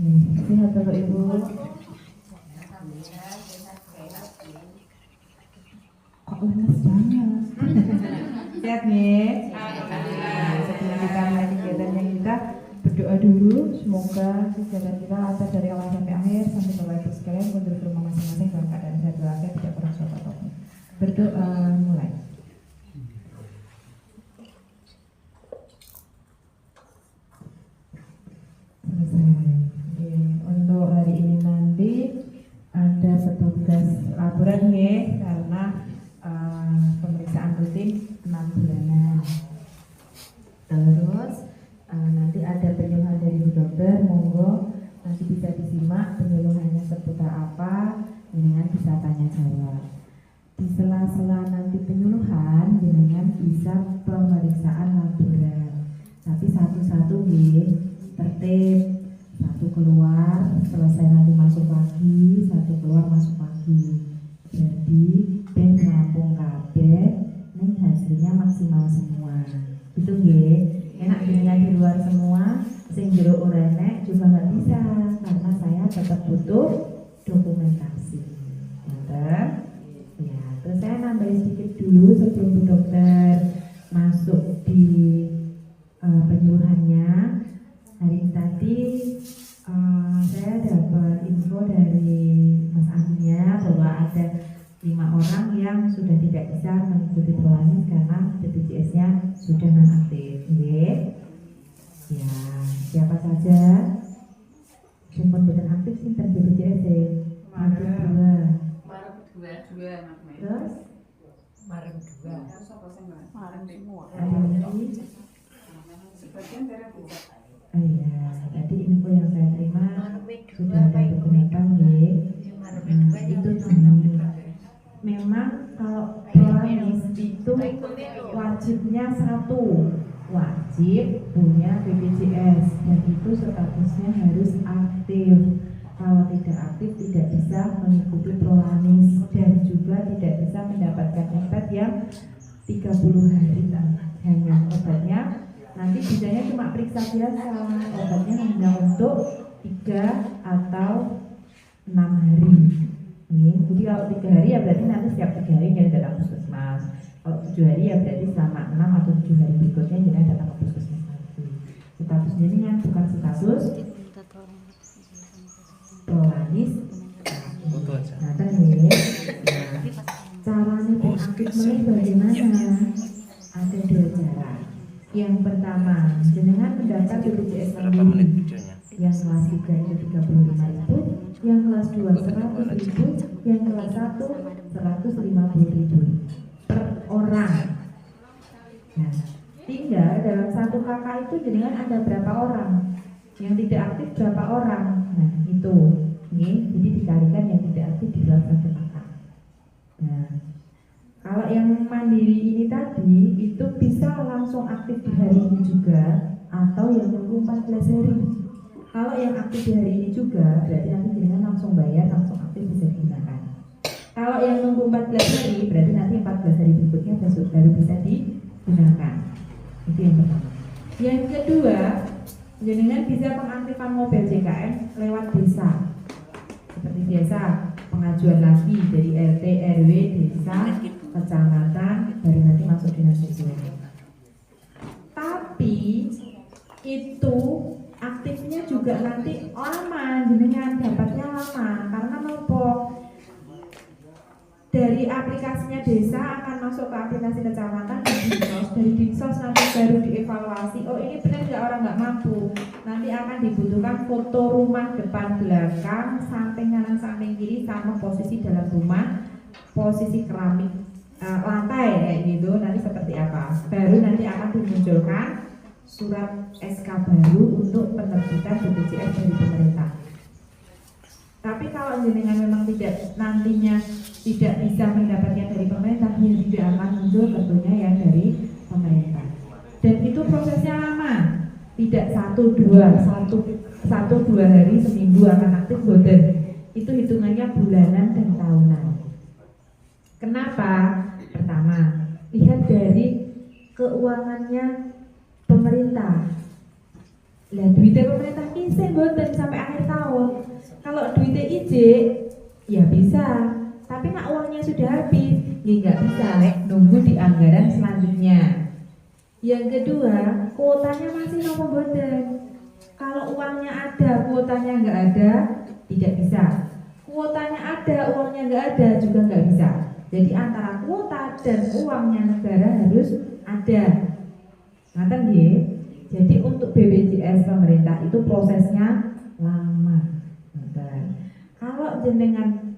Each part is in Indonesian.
Sehat Bapak Ibu. Kok lemes banget? Sehat nih. Sebelum kita mulai kegiatannya kita berdoa dulu. Semoga kegiatan kita lancar dari awal sampai akhir, sampai Bapak Ibu sekalian kembali ke rumah masing-masing dalam keadaan sehat walafiat, tidak kurang suatu apapun. Berdoa mulai. Untuk hari ini nanti ada petugas laboran ya, karena pemeriksaan rutin 6 bulanan. Terus nanti ada penyuluhan dari Bu Dokter, monggo nanti bisa disimak penyuluhannya seputar apa, jenengan bisa tanya jawab. Di sela-sela nanti penyuluhan, jenengan bisa pemeriksaan laboran. Tapi satu-satu ya, tertib. Satu keluar, selesai nanti masuk lagi, satu keluar masuk lagi. Jadi ben rampung kabeh, ning hasilnya maksimal semua. Gitu nggih. Enak jenengan di luar semua, sing jero ora enek juga nggak bisa karena saya tetap butuh dokumentasi. Ngoten? Ya, terus saya nambahin sedikit dulu sebelum Bu Dokter masuk di penyuluhannya. Hari ini tadi saya dapat info dari Mas Aninya bahwa ada 5 orang yang sudah tidak bisa mengikuti prolanis karena BPJS-nya sudah non-aktif. Ya, siapa saja yang betul aktif sih BPJS Maret 2. Terus Maret 2. Maret semua. ada lagi. Sebagian dari Iya, tadi info yang saya terima sudah ada beberapa itu gini. Memang kalau prolanis itu wajibnya wajib punya BPJS dan itu statusnya harus aktif. Kalau tidak aktif tidak bisa mengikuti prolanis dan juga tidak bisa mendapatkan obat yang 30 hari hanya obatnya. Nanti bisanya cuma periksa biasa, obatnya hanya untuk 3 atau 6 hari. Jadi kalau 3 hari ya berarti nanti setiap 3 hari jangan datang ke puskesmas. Kalau 7 hari ya berarti selama 6 atau 7 hari berikutnya jangan datang ke puskesmas lagi. Status jaringan bukan status prolanis. Nah, tadi caranya aktif bagaimana? Ada 2 cara. Yang pertama, jenengan mendaftar BPJS Mandiri. Yang kelas 3 itu 35.000, yang kelas 2 100.000, yang kelas 1 150.000 per orang. Nah, tinggal dalam satu kakak itu jenengan ada berapa orang? Yang tidak aktif berapa orang? Nah, itu. Nih, jadi dikalikan yang tidak aktif di dalam satu kakak. Nah, kalau yang mandiri ini tadi itu bisa langsung aktif di hari ini juga atau yang nunggu 14 hari. Kalau yang aktif di hari ini juga berarti nanti jenengan langsung bayar, langsung aktif bisa digunakan. Kalau yang nunggu 14 hari berarti nanti 14 hari berikutnya baru bisa digunakan. Itu yang pertama. Yang kedua, jenengan bisa pengaktifan mobil JKN lewat desa. Seperti biasa, pengajuan lagi dari RT, RW, desa, kecamatan, baru nanti masuk dinas sosial. Tapi itu aktifnya juga nanti lama, jenengan dapatnya lama karena nopo dari aplikasinya desa akan masuk ke aplikasi kecamatan dan dinsos. Dari dinsos nanti baru dievaluasi. Oh ini benar nggak orang nggak mampu. Nanti akan dibutuhkan foto rumah depan belakang, samping kanan samping kiri sama posisi dalam rumah, posisi keramik lantai kayak gitu. Nanti seperti apa? Baru nanti akan dimunculkan surat SK baru untuk penerbitan BPJS dari pemerintah. Tapi kalau jenengan memang tidak nantinya tidak bisa mendapatkan dari pemerintah, ya tidak akan muncul tentunya yang dari pemerintah. Dan itu prosesnya lama, tidak 1-2 hari seminggu akan aktif boten. Itu hitungannya bulanan dan tahunan. Kenapa? Pertama, lihat dari keuangannya pemerintah. Lah duitnya pemerintah isih boten sampai akhir tahun. Kalau duitnya ijik ya bisa, tapi nak uangnya sudah habis ya nggak bisa nunggu di anggaran selanjutnya. Yang kedua, kuotanya masih nopo boten. Kalau uangnya ada, kuotanya nggak ada, tidak bisa. Kuotanya ada, uangnya nggak ada, juga nggak bisa. Jadi antara kuota dan uangnya negara harus ada. Ngaten nggih? Jadi untuk BPJS pemerintah itu prosesnya lama. Kalau jenengan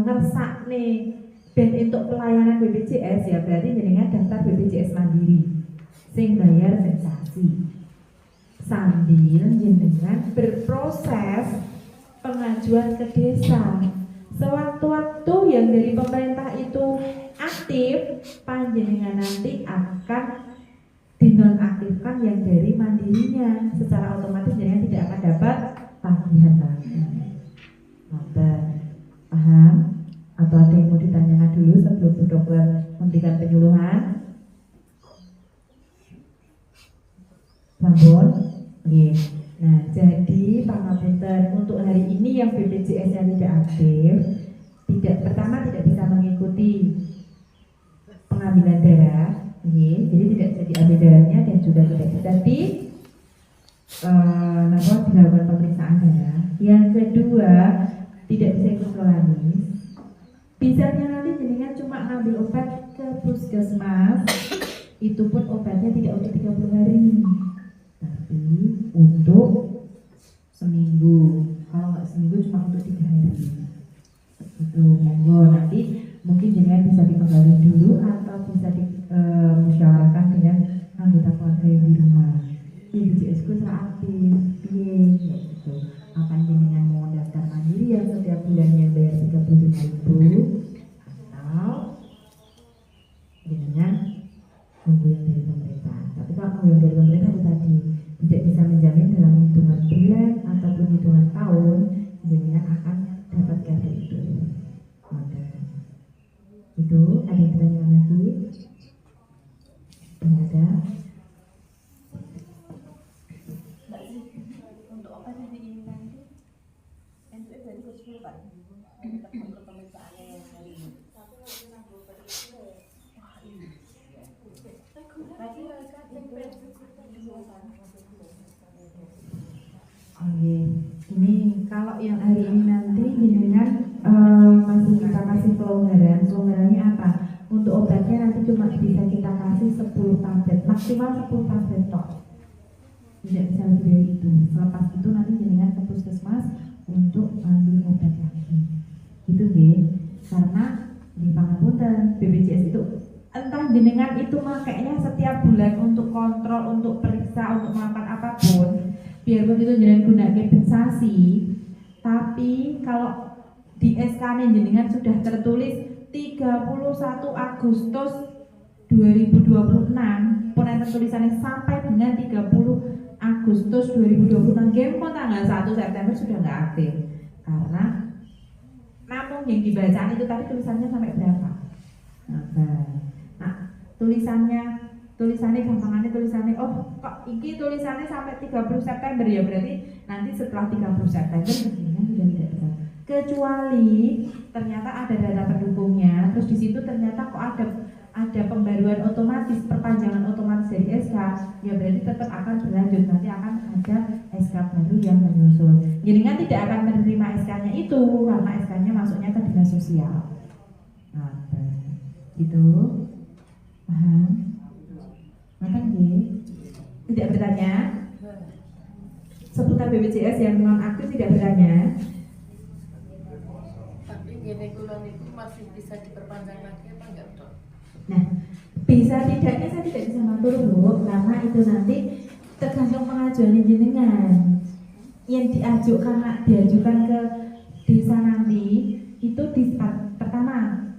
ngersak nih ben untuk pelayanan BPJS ya berarti jenengan daftar BPJS Mandiri sing bayar sensasi sambil jenengan berproses pengajuan ke desa. Sewaktu-waktu yang dari pemerintah itu aktif, panjenengan nanti akan dinonaktifkan yang dari mandirinya. Secara otomatis jenengan tidak akan dapat tagihan lagi. Paham? Atau ada yang mau ditanyakan dulu sebelum Bu Dokter memberikan penyuluhan? Sampun? Nggih. Nah, jadi pangapunten untuk hari ini yang BPJS-nya tidak aktif, pertama tidak bisa mengikuti pengambilan darah, jadi tidak bisa diambil darahnya dan juga tidak bisa dilakukan pemeriksaan darah. Yang kedua, tidak bisa ikut kolanis. Bisanya nanti jenengan cuma ngambil obat ke puskesmas, itu pun obatnya tidak untuk 30 hari, tapi untuk seminggu. Kalau nggak seminggu cuma untuk 3 hari. Itu monggo nanti mungkin jenengan bisa dikembali dulu atau bisa dimusyawarahkan dengan anggota keluarga yang di rumah. BPJS ku aktif, gitu. Apa jenengan mau daftar mandiri yang setiap bulannya bayar 35.000 atau jenengan nunggu yang dari pemerintah. Tapi kalau nunggu yang dari pemerintah itu tadi tidak bisa menjamin dalam hitungan bulan ataupun hitungan tahun jenengan akan dapat kartu itu. Maka itu ada yang bertanya lagi? Tidak ada. Untuk obat yang ini nanti NPE dari ke-10 Pak. Untuk pemeriksaannya yang hari ini. Oke, ini kalau yang hari ini nanti jenengan masih kita kasih pelonggaran. Pelonggarannya apa? Untuk obatnya nanti cuma bisa kita kasih 10 tablet, maksimal 10 tablet tok. Tidak bisa lebih dari itu. Selepas itu nanti jenengan ke puskesmas untuk ambil obat lagi. Gitu deh. Karena di pangapunten BPJS itu entah jenengan itu makainya setiap bulan untuk kontrol, untuk periksa, untuk melakukan apapun, biarpun itu jenengan gunakan pensasi, tapi kalau di SK-nya jenengan sudah tertulis 31 Agustus 2026, pun ada tulisannya sampai dengan 30 Agustus 2026, game tanggal 1 September sudah nggak aktif. Karena namun yang dibacaan itu tadi tulisannya sampai berapa? Nah, tulisannya gampangannya tulisannya oh kok iki tulisannya sampai 30 September ya, berarti nanti setelah 30 September jenengan sudah tidak bisa. Kecuali ternyata ada data pendukungnya, terus di situ ternyata kok ada pembaruan otomatis, perpanjangan otomatis dari SK, ya berarti tetap akan berlanjut, nanti akan ada SK baru yang menyusul. Jenengan tidak akan menerima SK-nya itu karena SK-nya masuknya ke dinas sosial. Nah, gitu. Paham? Makanya tidak bertanya seputar BPJS yang non aktif, tidak bertanya. Tapi ginekolog itu masih bisa diperpanjang lagi apa enggak, Dok? Nah, bisa tidaknya saya tidak bisa ngatur Bu, karena itu nanti tergantung pengajuan jenengan. Yang diajukan ke desa nanti itu di pertama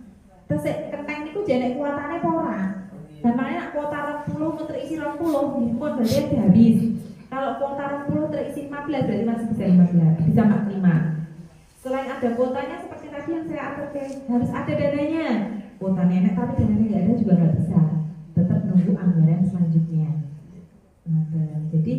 terus kenteng itu jadi kuatannya pora. Dan makanya kuota 20 terisi 20, ini pun berarti habis. Kalau kuota 20 terisi 15 berarti masih bisa 15, bisa 45. Selain ada kuotanya seperti tadi yang saya atur, harus ada dananya. Kuota nenek tapi dananya nggak ada juga nggak bisa. Tetap nunggu anggaran selanjutnya. Nah, jadi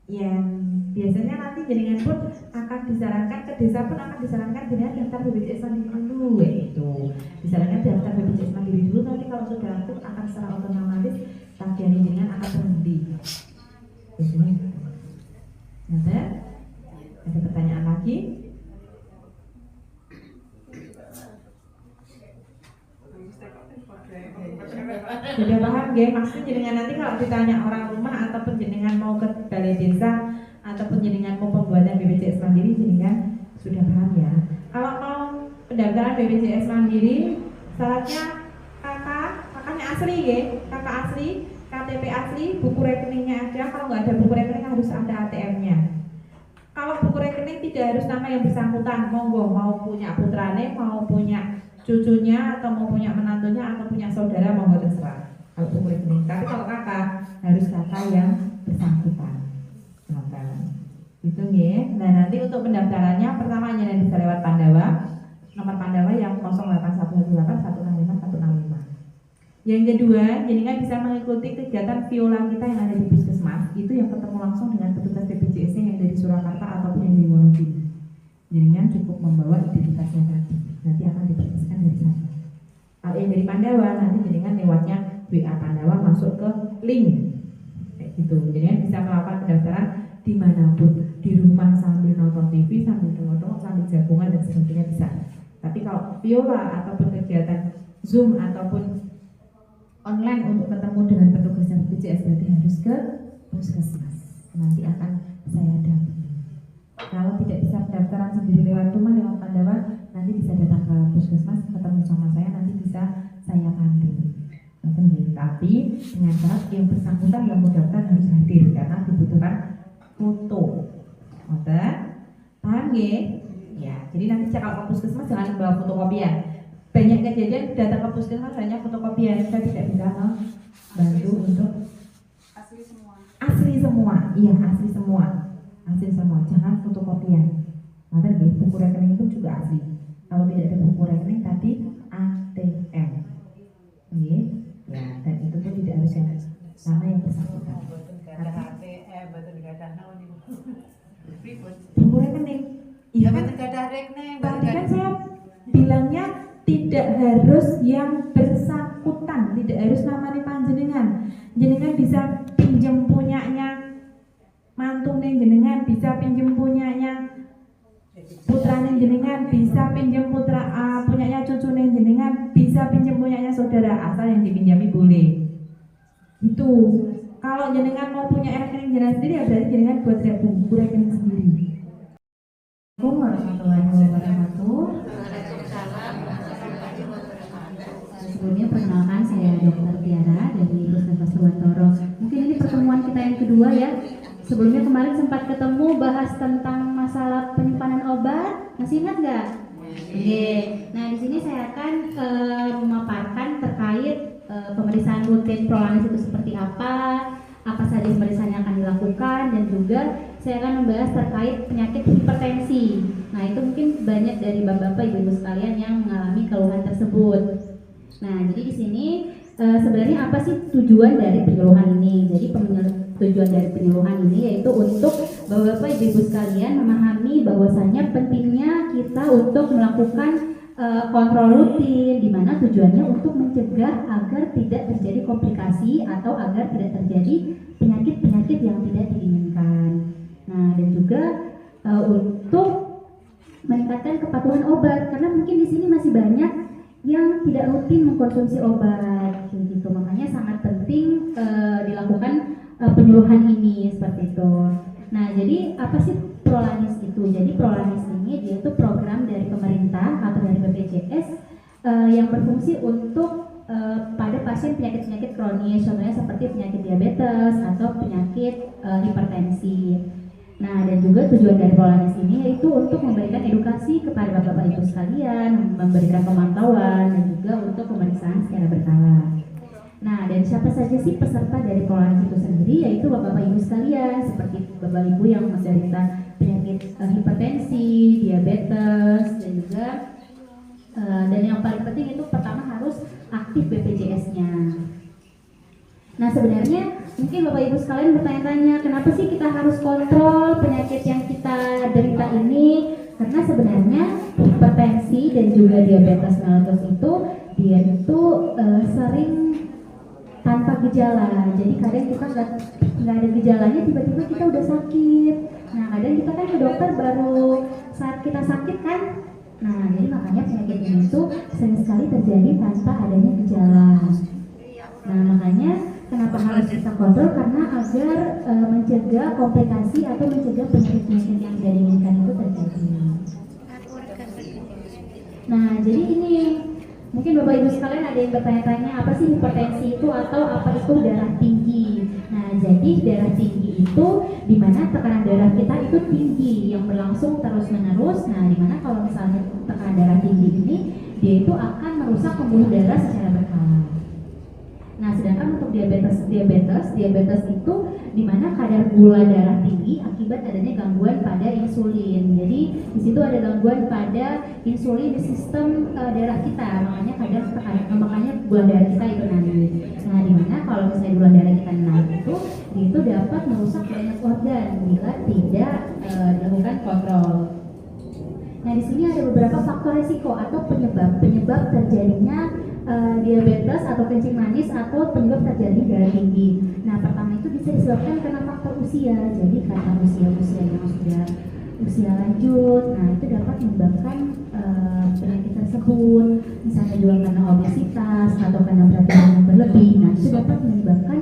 yang Biasanya nanti jenengan pun akan disarankan ke desa pun akan disarankan jenengan daftar BPJS Mandiri dulu, itu disarankan daftar BPJS Mandiri dulu. Nanti kalau sudah aktif akan secara otomatis tagihan jenengan akan berhenti. Biasanya. Ada pertanyaan lagi? Sudah paham ya? Maksudnya jenengan nanti kalau ditanya orang rumah ataupun jenengan mau ke balai desa ataupun jenengan mau pembuatan BPJS Mandiri, jenengan sudah paham ya? Kalau mau pendaftaran BPJS Mandiri, syaratnya kakaknya asli ya, kakak asli, KTP asli, buku rekeningnya ada. Kalau nggak ada buku rekening harus ada ATM-nya. Kalau buku rekening tidak harus nama yang bersangkutan, monggo mau punya putrane, mau punya cucunya, atau mau punya menantunya, atau punya saudara, monggo terserah. Kalau buku rekening, tapi kalau kakak harus kakak yang bersangkutan. Itu ya. Nah nanti untuk pendaftarannya pertama jenengan bisa lewat Pandawa, nomor Pandawa yang 08118165165. Yang kedua, jenengan bisa mengikuti kegiatan viola kita yang ada di Puskesmas. Itu yang ketemu langsung dengan petugas BPJS yang dari Surakarta ataupun yang dari Wonogiri. Jenengan cukup membawa identitasnya tadi, nanti akan diproseskan dari sana. Kalau yang dari Pandawa, nanti jenengan lewatnya WA Pandawa masuk ke link, kayak gitu. Jenengan bisa melakukan pendaftaran dimanapun, di rumah sambil nonton TV, sambil tengok-tengok, sambil jagungan dan sebagainya bisa. Tapi kalau viola ataupun kegiatan Zoom ataupun online untuk ketemu dengan petugas BPJS berarti harus ke Puskesmas. Nanti akan saya dampingi. Kalau tidak bisa pendaftaran sendiri lewat rumah, lewat Pandawa, nanti bisa datang ke Puskesmas, ketemu sama saya, nanti bisa saya pandu. Tapi dengan syarat yang bersangkutan yang mau daftar harus hadir karena dibutuhkan foto. Paham ya? Ya. Jadi nanti kalau ke Puskesmas jangan bawa fotokopian. Banyak kejadian datang ke Puskesmas hanya fotokopian, saya tidak bisa membantu untuk Asli semua. Asli semua, iya asli semua. Asli semua, jangan fotokopian. Maka buku rekening pun juga asli. Kalau tidak ada buku rekening tadi ATM. Oke, ya, dan itu pun tidak harus yang sama yang bersangkutan. Buku rekening. Iya kan? Tadi kan saya bilangnya tidak harus yang bersangkutan, tidak harus namanya panjenengan. Jenengan bisa pinjam punyanya mantune jenengan, bisa pinjam punyanya putrane jenengan, bisa pinjam punyanya cucune jenengan, bisa pinjam punyanya saudara, asal yang dipinjami boleh. Itu. Kalau jenengan mau punya rekening jenengan sendiri, ya berarti jenengan buat buku rekening sendiri. Assalamualaikum warahmatullahi wabarakatuh. Sebelumnya perkenalkan saya Dr. Tiara dari Puskesmas Suwantoro. Mungkin ini pertemuan kita yang kedua ya. Sebelumnya kemarin sempat ketemu bahas tentang masalah penyimpanan obat. Masih ingat nggak? Oke. Nah di sini saya akan memaparkan terkait pemeriksaan rutin Prolanis itu seperti apa saja pemeriksaan yang akan dilakukan, dan juga saya akan membahas terkait penyakit hipertensi. Nah itu mungkin banyak dari bapak-bapak, ibu-ibu sekalian yang mengalami keluhan tersebut. Nah, jadi di sini sebenarnya apa sih tujuan dari penyuluhan ini? Jadi tujuan dari penyuluhan ini yaitu untuk bapak-bapak, ibu-ibu sekalian memahami bahwasanya pentingnya kita untuk melakukan kontrol rutin, di mana tujuannya untuk mencegah agar tidak terjadi komplikasi atau agar tidak terjadi penyakit-penyakit yang tidak diinginkan. Nah, dan juga untuk meningkatkan kepatuhan obat, karena mungkin di sini masih banyak yang tidak rutin mengkonsumsi obat, gitu. Makanya sangat penting dilakukan penyuluhan ini seperti itu. Nah, jadi apa sih Prolanis itu? Jadi Prolanis ini dia itu program dari pemerintah atau dari BPJS yang berfungsi untuk pada pasien penyakit-penyakit kronis, contohnya seperti penyakit diabetes atau penyakit hipertensi. Nah, dan juga tujuan dari Prolanis ini yaitu untuk memberikan edukasi kepada bapak-bapak ibu sekalian, memberikan pemantauan, dan juga untuk pemeriksaan secara berkala. Nah, dan siapa saja sih peserta dari Prolanis itu sendiri? Yaitu bapak-bapak ibu sekalian, seperti bapak ibu yang menderita penyakit hipertensi, diabetes, dan juga dan yang paling penting itu pertama harus aktif BPJS-nya. Nah, sebenarnya mungkin bapak ibu sekalian bertanya-tanya, kenapa sih kita harus kontrol penyakit sebenarnya hipertensi dan juga diabetes mellitus itu dia itu sering tanpa gejala. Jadi kadang kita nggak ada gejalanya, tiba-tiba kita udah sakit. Nah kadang kita kan ke dokter baru saat kita sakit kan. Nah jadi makanya penyakit ini tuh sering sekali terjadi tanpa adanya gejala. Nah makanya kenapa harus kita kontrol, karena agar mencegah komplikasi atau mencegah penyakit-penyakit yang tidak diinginkan itu terjadi. Nah jadi ini mungkin Bapak Ibu sekalian ada yang bertanya-tanya apa sih hipertensi itu atau apa itu darah tinggi. Nah jadi darah tinggi itu dimana tekanan darah kita itu tinggi yang berlangsung terus menerus. Nah dimana kalau misalnya tekanan darah tinggi ini dia itu akan merusak pembuluh darah secara berkala. Nah sedangkan untuk diabetes itu dimana kadar gula darah tinggi akibat adanya gangguan pada insulin. Jadi di situ ada gangguan pada insulin di sistem darah kita, makanya gula darah kita itu naik. Nah dimana kalau misalnya gula darah kita naik itu dapat merusak banyak organ bila tidak dilakukan kontrol. Nah di sini ada beberapa faktor risiko atau penyebab terjadinya diabetes atau kencing manis atau penyebab terjadi darah tinggi. Nah pertama itu bisa disebabkan karena faktor usia. Jadi karena usia yang sudah usia lanjut, nah itu dapat menyebabkan penyakit tersebut. Misalnya juga karena obesitas atau karena berat badan yang berlebih. Nah itu dapat menyebabkan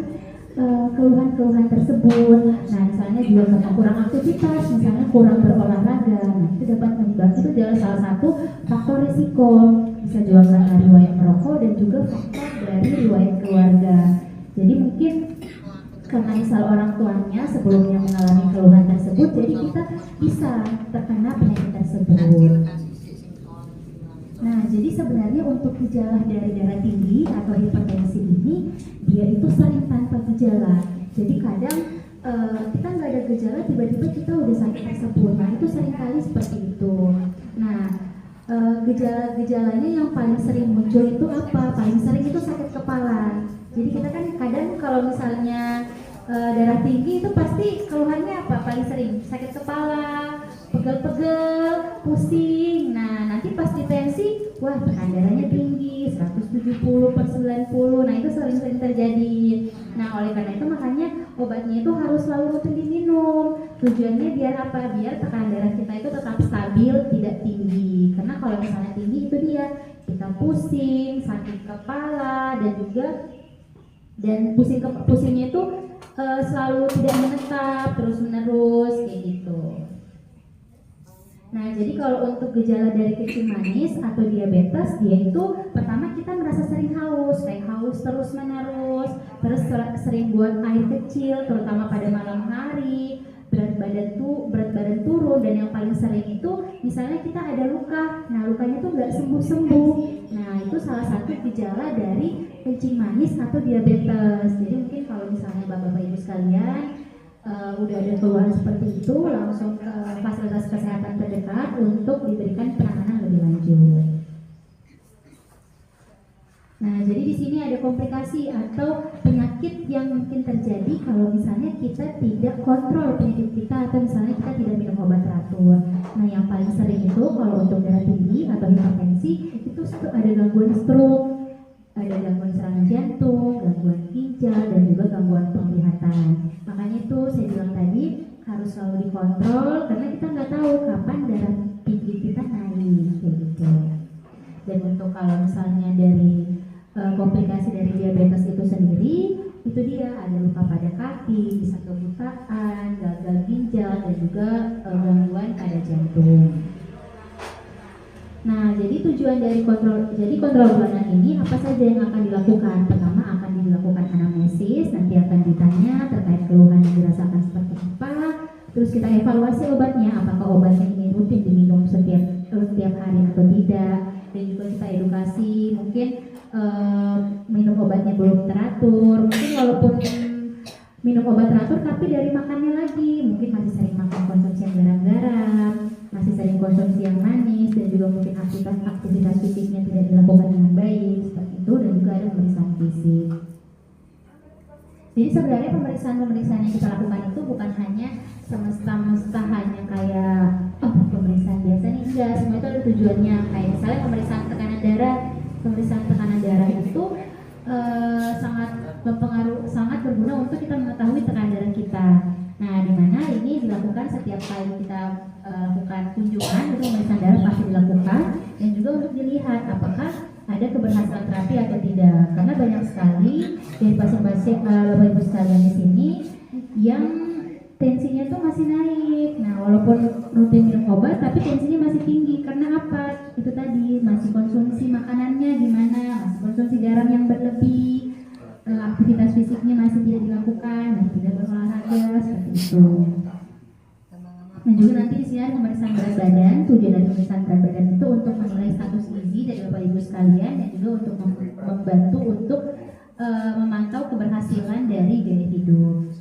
keluhan-keluhan tersebut. Nah misalnya juga karena kurang aktivitas, misalnya kurang berolahraga. Nah itu dapat menyebabkan, itu adalah salah satu faktor risiko. Bisa juga karena riwayat merokok dan juga faktor dari riwayat keluarga. Jadi mungkin karena misal orang tuanya sebelumnya mengalami keluhan tersebut, jadi kita bisa terkena penyakit tersebut. Nah, jadi sebenarnya untuk gejala dari darah tinggi atau hipertensi ini, dia itu sering tanpa gejala. Jadi kadang kita nggak ada gejala, tiba-tiba kita udah sakit tersebut. Nah, itu seringkali seperti itu. Nah, gejala-gejalanya yang paling sering muncul itu apa? Paling sering itu sakit kepala. Jadi kita kan kadang kalau misalnya darah tinggi itu pasti keluhannya apa? Paling sering sakit kepala, pegel-pegel, pusing. Nah nanti pas ditensi, wah tekanan darahnya tinggi 170/90. Nah itu sering-sering terjadi. Nah oleh karena itu makanya obatnya itu harus selalu rutin diminum. Tujuannya biar apa? Biar tekanan darah kita itu tetap stabil, tidak tinggi. Karena kalau misalnya tinggi itu dia kita pusing, sakit kepala dan pusingnya itu selalu tidak menetap, terus menerus kayak gitu. Nah jadi kalau untuk gejala dari kencing manis atau diabetes, dia itu pertama kita merasa sering haus, kayak haus terus menerus, terus sering buang air kecil, terutama pada malam hari, berat badan turun, dan yang paling sering itu misalnya kita ada luka, nah lukanya tuh nggak sembuh-sembuh. Nah itu salah satu gejala dari kencing manis atau diabetes. Jadi mungkin kalau misalnya bapak-bapak ibu sekalian udah ada keluhan seperti itu, langsung ke fasilitas kesehatan terdekat untuk diberikan penanganan lebih lanjut. Nah, jadi di sini ada komplikasi atau penyakit yang mungkin terjadi kalau misalnya kita tidak kontrol penyakit kita atau misalnya kita tidak minum obat teratur. Nah, yang paling sering itu kalau untuk darah tinggi atau hipertensi itu ada gangguan stroke, ada gangguan serangan jantung, gangguan ginjal, dan juga gangguan penglihatan. Makanya itu saya bilang tadi harus selalu dikontrol karena kita nggak tahu kapan darah tinggi kita naik kayak gitu. Dan untuk kalau misalnya dari komplikasi dari diabetes itu sendiri, itu dia ada luka pada kaki, bisa kebutaan, gagal ginjal, dan juga gangguan pada jantung. Nah, jadi tujuan dari kontrol bulanan ini apa saja yang akan dilakukan? Pertama akan dilakukan anamnesis, nanti akan ditanya terkait keluhan yang dirasakan seperti apa. Terus kita evaluasi obatnya, apakah obatnya ini rutin diminum setiap hari atau tidak. Dan juga kita edukasi, mungkin minum obatnya belum teratur, mungkin walaupun minum obat teratur tapi dari makannya lagi, mungkin masih sering makan konsumsi yang garam-garam, masih sering konsumsi yang manis, dan juga mungkin aktivitas fisiknya tidak dilakukan dengan baik seperti itu, dan juga ada pemeriksaan fisik. Jadi sebenarnya pemeriksaan yang kita lakukan itu bukan hanya semesta hanya kayak pemeriksaan biasa nih, tujuannya. Kayak misalnya pemeriksaan tekanan darah itu sangat sangat berguna untuk kita mengetahui tekanan darah kita. Nah, di mana ini dilakukan setiap kali kita lakukan kunjungan, itu pemeriksaan darah pasti dilakukan, dan juga untuk dilihat apakah ada keberhasilan terapi atau tidak. Karena banyak sekali dari pasien-pasien Bapak Ibu sekalian di sini yang tensinya tuh masih naik. Nah, walaupun rutin minum obat tapi tensinya masih tinggi. Karena apa? Itu tadi, masih konsumsi makanannya gimana, masih konsumsi garam yang berlebih, aktivitas fisiknya masih tidak dilakukan, masih tidak berolahraga, seperti itu. Dan juga nanti di sini ada pemeriksaan berat badan. Tujuan dari pemeriksaan berat badan itu untuk menilai status gizi dari Bapak Ibu sekalian, dan juga untuk membantu untuk memantau keberhasilan dari gaya hidup.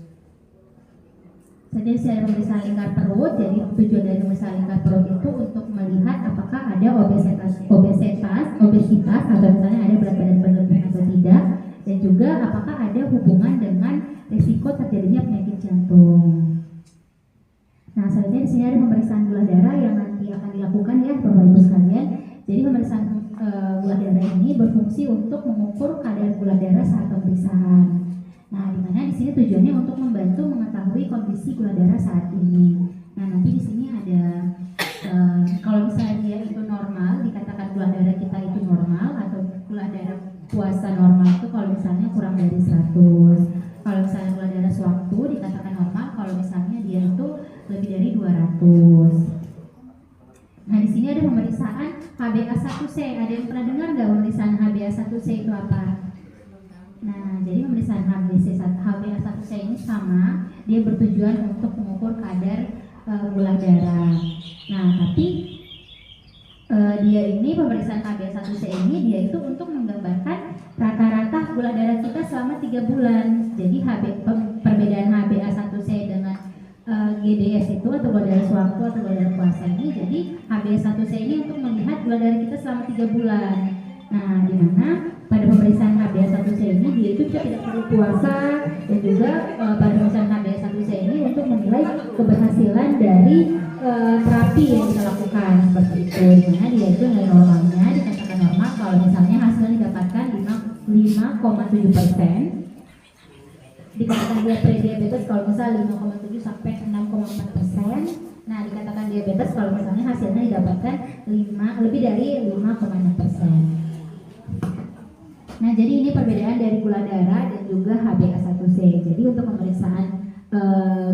Jadi saya pemeriksaan lingkar perut. Jadi tujuan dari pemeriksaan lingkar perut itu untuk melihat apakah ada obesitas atau misalnya ada berat badan berlebih atau tidak, dan juga apakah ada hubungan dengan risiko terjadinya penyakit jantung. Nah, selanjutnya di sini ada pemeriksaan gula darah yang nanti akan dilakukan ya Bapak Ibu sekalian. Jadi pemeriksaan gula darah ini berfungsi untuk mengukur kadar gula darah saat pemeriksaan. Nah, di mana di sini tujuannya untuk membantu mengetahui kondisi gula darah saat ini. Nah, nanti di sini ada kalau misalnya dia itu normal, dikatakan gula darah kita itu normal, atau gula darah puasa normal itu kalau misalnya kurang dari 100. Kalau misalnya gula darah sewaktu dikatakan normal kalau misalnya dia itu lebih dari 200. Nah, di sini ada pemeriksaan HbA1c. Ada yang pernah dengar nggak pemeriksaan HbA1c itu apa? Nah, jadi pemeriksaan HbA1c ini sama, dia bertujuan untuk mengukur kadar gula darah. Nah, tapi dia ini pemeriksaan HbA1c ini dia itu untuk menggambarkan rata-rata gula darah kita selama 3 bulan. Jadi perbedaan HbA1c dengan GDS itu atau gula darah sewaktu atau gula darah puasa ini, jadi HbA1c ini untuk melihat gula darah kita selama 3 bulan. Nah, di mana pada pemeriksaan HbA1c ini dia itu tidak perlu puasa, dan juga pada pemeriksaan HbA1c ini untuk menilai keberhasilan dari terapi yang kita lakukan, seperti itu. Di mana dia itu nilai normalnya dikatakan normal kalau misalnya hasilnya didapatkan 5,7%. Dikatakan dia prediabetes kalau misalnya 5,7 sampai 6,4%. Nah, dikatakan diabetes kalau misalnya hasilnya didapatkan lebih dari 5,6%. Nah, jadi ini perbedaan dari gula darah dan juga HbA1c. Jadi untuk pemeriksaan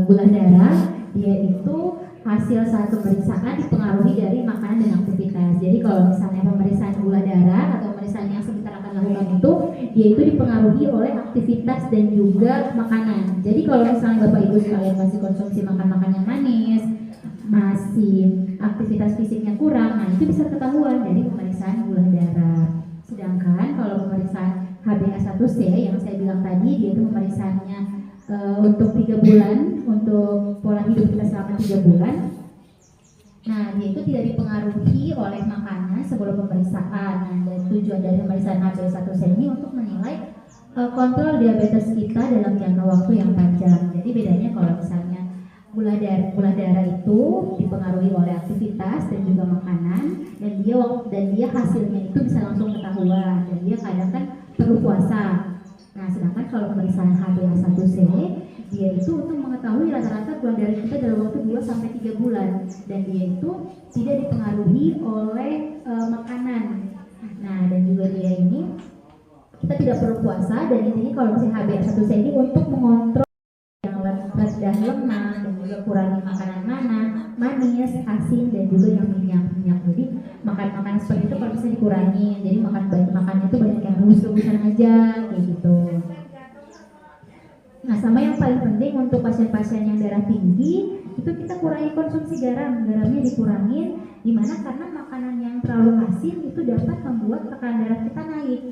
gula darah, dia itu hasil saat pemeriksaan dipengaruhi dari makanan dan aktivitas. Jadi kalau misalnya pemeriksaan gula darah atau pemeriksaan yang sebentar akan lakukan itu, dia itu dipengaruhi oleh aktivitas dan juga makanan. Jadi kalau misalnya Bapak Ibu sekalian masih konsumsi makan yang manis, masih aktivitas fisiknya kurang, nah itu bisa ketahuan dari pemeriksaan gula darah. Sedangkan kalau pemeriksaan HbA1c yang saya bilang tadi, dia itu pemeriksaannya untuk 3 bulan, untuk pola hidup kita selama 3 bulan. Nah, dia itu tidak dipengaruhi oleh makanan sebelum pemeriksaan. Nah, dan tujuan dari pemeriksaan HbA1c ini untuk menilai kontrol diabetes kita dalam jangka waktu yang panjang. Jadi bedanya kalau misalnya gula darah itu dipengaruhi oleh aktivitas dan juga makanan, dan dia hasilnya itu bisa langsung ketahuan, dan dia kadang kan perlu puasa. Nah, sedangkan kalau pemeriksaan HbA1c dia itu untuk mengetahui rata-rata gula darah kita dalam waktu 2 sampai 3 bulan, dan dia itu tidak dipengaruhi oleh makanan. Nah, dan juga dia ini kita tidak perlu puasa, dan intinya kalau misalnya HbA1c ini untuk mengontrol yang rendah lemak, dan juga kurangi makanan manis, asin, dan juga yang minyak. Jadi makan seperti itu kalau bisa dikurangi. Jadi makannya itu banyak yang rebus-rebusan aja kayak gitu. Nah, sama yang paling penting untuk pasien-pasien yang darah tinggi itu kita kurangi konsumsi garamnya dikurangin. Dimana karena makanan yang terlalu asin itu dapat membuat tekanan darah kita naik.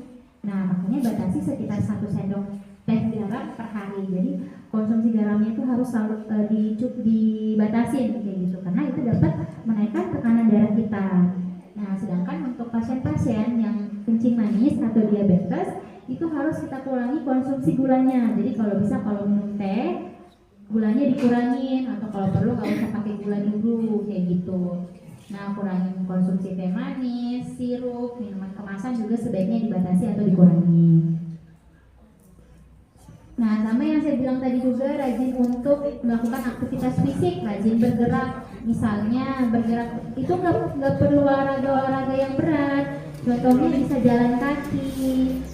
Nah, makanya batasi sekitar 1 sendok teh garam per hari. Jadi konsumsi garamnya itu harus selalu dibatasin kayak gitu, karena itu dapat menaikkan tekanan darah kita. Nah, sedangkan untuk pasien-pasien yang kencing manis atau diabetes itu harus kita kurangi konsumsi gulanya. Jadi kalau bisa, kalau minum teh gulanya dikurangin, atau kalau perlu nggak usah pakai gula dulu kayak gitu. Nah, kurangin konsumsi teh manis, sirup, minuman kemasan juga sebaiknya dibatasi atau dikurangi. Nah, sama yang saya bilang tadi juga, rajin untuk melakukan aktivitas fisik, rajin bergerak. Misalnya bergerak itu nggak perlu olahraga yang berat. Contohnya bisa jalan kaki,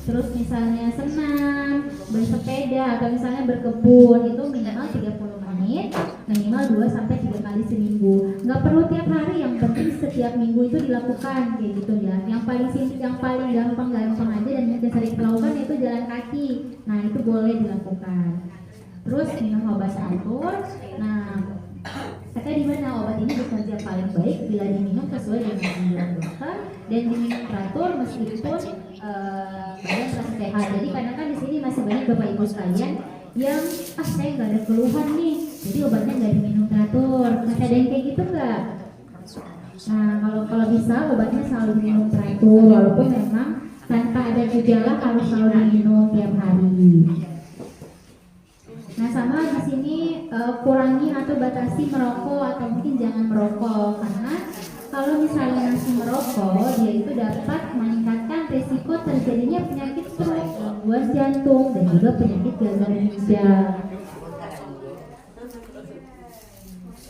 terus misalnya senam, bersepeda, atau misalnya berkebun, itu minimal 30 menit, minimal 2-3 kali seminggu. Nggak perlu tiap hari, yang penting setiap minggu itu dilakukan, kayak gitu ya. Yang paling gampang aja dan yang sering dilakukan itu jalan kaki. Nah, itu boleh dilakukan. Terus minum obat teratur. Nah, kata di mana obat ini bekerja paling baik bila diminum sesuai dengan anjuran dokter dan diminum teratur meskipun badan terasa sehat. Jadi kadang kan di sini masih banyak bapak ibu sekalian yang saya nggak ada keluhan nih, jadi obatnya nggak diminum teratur. Masih ada yang kayak gitu nggak? Nah, kalau bisa obatnya selalu diminum teratur walaupun memang tanpa ada gejala harus selalu diminum tiap hari. Nah, sama di sini kurangi atau batasi merokok atau mungkin jangan merokok, karena kalau misalnya masih merokok dia itu dapat meningkatkan risiko terjadinya penyakit stroke, gangguan jantung dan juga penyakit gagal ginjal.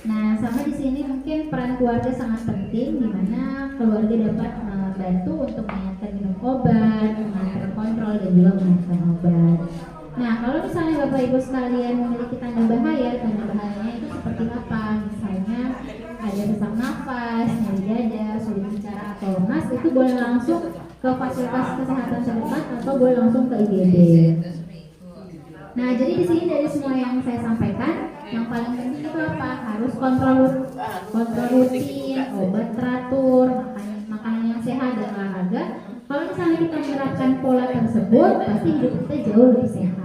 Nah, sama di sini mungkin peran keluarga sangat penting, di mana keluarga dapat membantu untuk mengingatkan minum obat, mengatur kontrol dan juga menentukan obat. Nah, kalau misalnya Bapak Ibu sekalian memiliki tanda bahayanya itu seperti apa? Misalnya ada sesak nafas, nyeri dada, sulit bicara atau lemas, itu boleh langsung ke fasilitas kesehatan terdekat atau boleh langsung ke IGD. Nah, jadi di sini dari semua yang saya sampaikan, yang paling penting itu apa? Harus kontrol rutin, obat teratur, makanan yang sehat dan olahraga. Kalau misalnya kita menerapkan pola tersebut, pasti hidup kita jauh lebih sehat.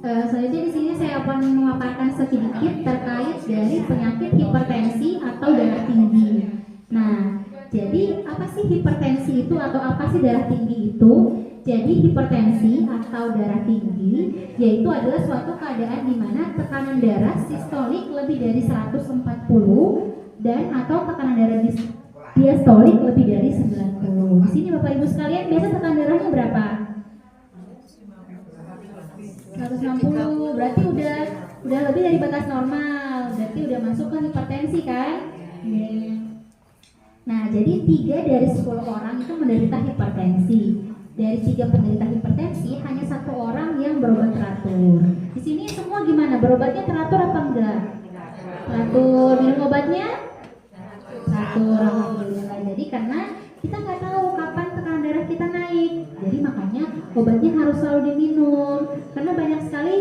Selanjutnya di sini saya akan memaparkan sedikit terkait dari penyakit hipertensi atau darah tinggi. Nah, jadi apa sih hipertensi itu atau apa sih darah tinggi itu? Jadi hipertensi atau darah tinggi yaitu adalah suatu keadaan di mana tekanan darah sistolik lebih dari 140 dan atau tekanan darah diastolik lebih dari 90. Di sini Bapak Ibu sekalian biasa tekanan darahnya berapa? 160, berarti udah lebih dari batas normal, berarti udah masuk ke hipertensi kan? Nah, jadi 3 dari 10 orang itu menderita hipertensi. Dari 3 penderita hipertensi, hanya 1 orang yang berobat teratur. Di sini semua gimana? Berobatnya teratur apa enggak? Teratur. Minum obatnya? Teratur. Alhamdulillah. Jadi karena kita nggak tahu kapan tekanan darah kita naik, jadi makanya obatnya harus selalu diminum. Karena banyak sekali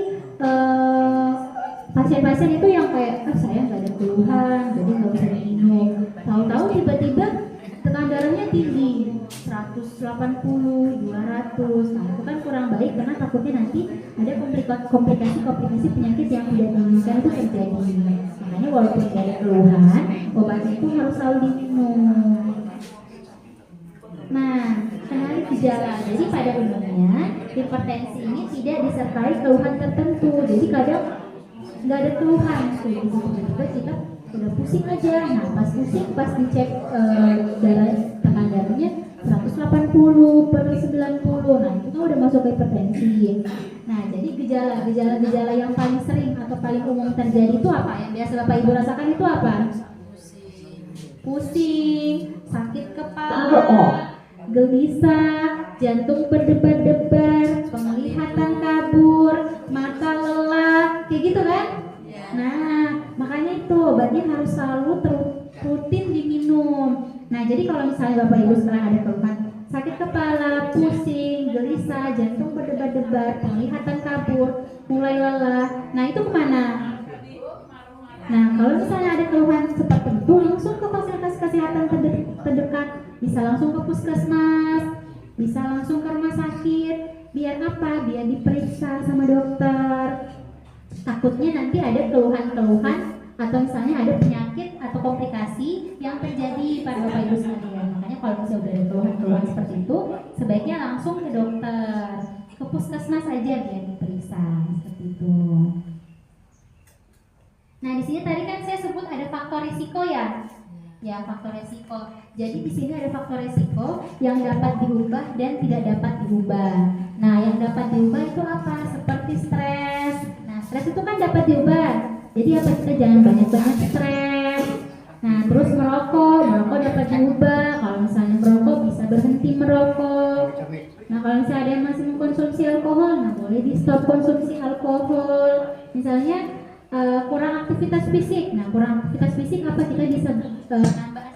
pasien-pasien itu yang kayak, saya nggak ada keluhan, jadi nggak bisa diminum. Tahu-tahu tiba-tiba tekanan darahnya tinggi, 180, 200. Nah, itu kan kurang baik karena takutnya nanti ada komplikasi penyakit yang tidak diinginkan itu terjadi. Makanya walaupun tidak ada keluhan, obatnya itu harus selalu diminum. Nah, kenali gejala. Jadi pada umumnya hipertensi ini tidak disertai keluhan tertentu. Jadi kadang nggak ada keluhan, tiba-tiba kita udah pusing aja. Nah, pas pusing, pas dicek tekanan darahnya 180/90. Nah, itu kan udah masuk ke hipertensi. Nah, jadi gejala-gejala yang paling sering atau paling umum terjadi itu apa? Yang biasa Bapak Ibu rasakan itu apa? Pusing, sakit kepala, gelisah, jantung berdebar-debar, penglihatan kabur, mata lelah, kayak gitu kan? Nah, makanya itu obatnya harus selalu rutin diminum. Nah, jadi kalau misalnya Bapak Ibu sekarang ada keluhan sakit kepala, pusing, gelisah, jantung berdebar-debar, penglihatan kabur, mulai lelah, nah itu kemana? Nah, kalau misalnya ada keluhan seperti itu, langsung ke fasilitas kesehatan terdekat. Bisa langsung ke puskesmas, bisa langsung ke rumah sakit. Biar apa? Biar diperiksa sama dokter. Takutnya nanti ada keluhan-keluhan atau misalnya ada penyakit atau komplikasi yang terjadi pada Bapak Ibu sekalian. Makanya kalau misalnya udah ada keluhan-keluhan seperti itu, sebaiknya langsung ke dokter, ke puskesmas saja biar diperiksa seperti itu. di sini tadi kan saya sebut ada faktor risiko ya. Ya, faktor risiko. Jadi di sini ada faktor risiko yang dapat diubah dan tidak dapat diubah. Nah, yang dapat diubah itu apa? Seperti stres. Nah, stres itu kan dapat diubah. Jadi apa, kita jangan banyak-banyak stres. Nah, terus merokok dapat diubah. Kalau misalnya merokok bisa berhenti merokok. Nah, kalau misalnya ada yang masih mengkonsumsi alkohol, nah boleh di stop konsumsi alkohol. Misalnya kurang aktivitas fisik. Nah, kurang aktivitas fisik apa, kita bisa nambah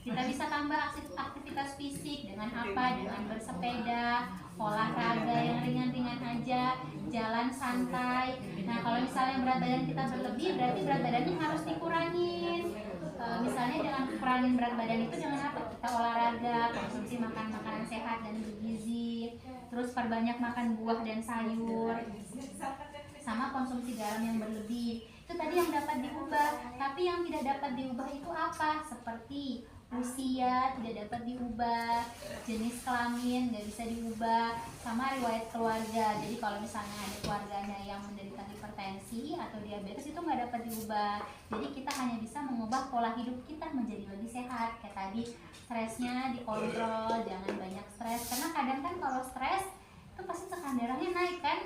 kita bisa tambah aktivitas fisik dengan apa? Dengan bersepeda, olahraga yang ringan-ringan aja, jalan santai. Nah, kalau misalnya berat badan kita berlebih, berarti berat badannya harus dikurangin. Misalnya dengan kurangin berat badan itu dengan apa? Kita olahraga, konsumsi makanan sehat dan bergizi, terus perbanyak makan buah dan sayur, sama konsumsi garam yang berlebih. Itu tadi yang dapat diubah. Tapi yang tidak dapat diubah itu apa? Seperti usia tidak dapat diubah, jenis kelamin nggak bisa diubah, sama riwayat keluarga. Jadi kalau misalnya ada keluarganya yang menderita hipertensi atau diabetes itu nggak dapat diubah. Jadi kita hanya bisa mengubah pola hidup kita menjadi lebih sehat. Kayak tadi, stresnya dikontrol, jangan banyak stres. Karena kadang kan kalau stres itu pasti tekanan darahnya naik kan?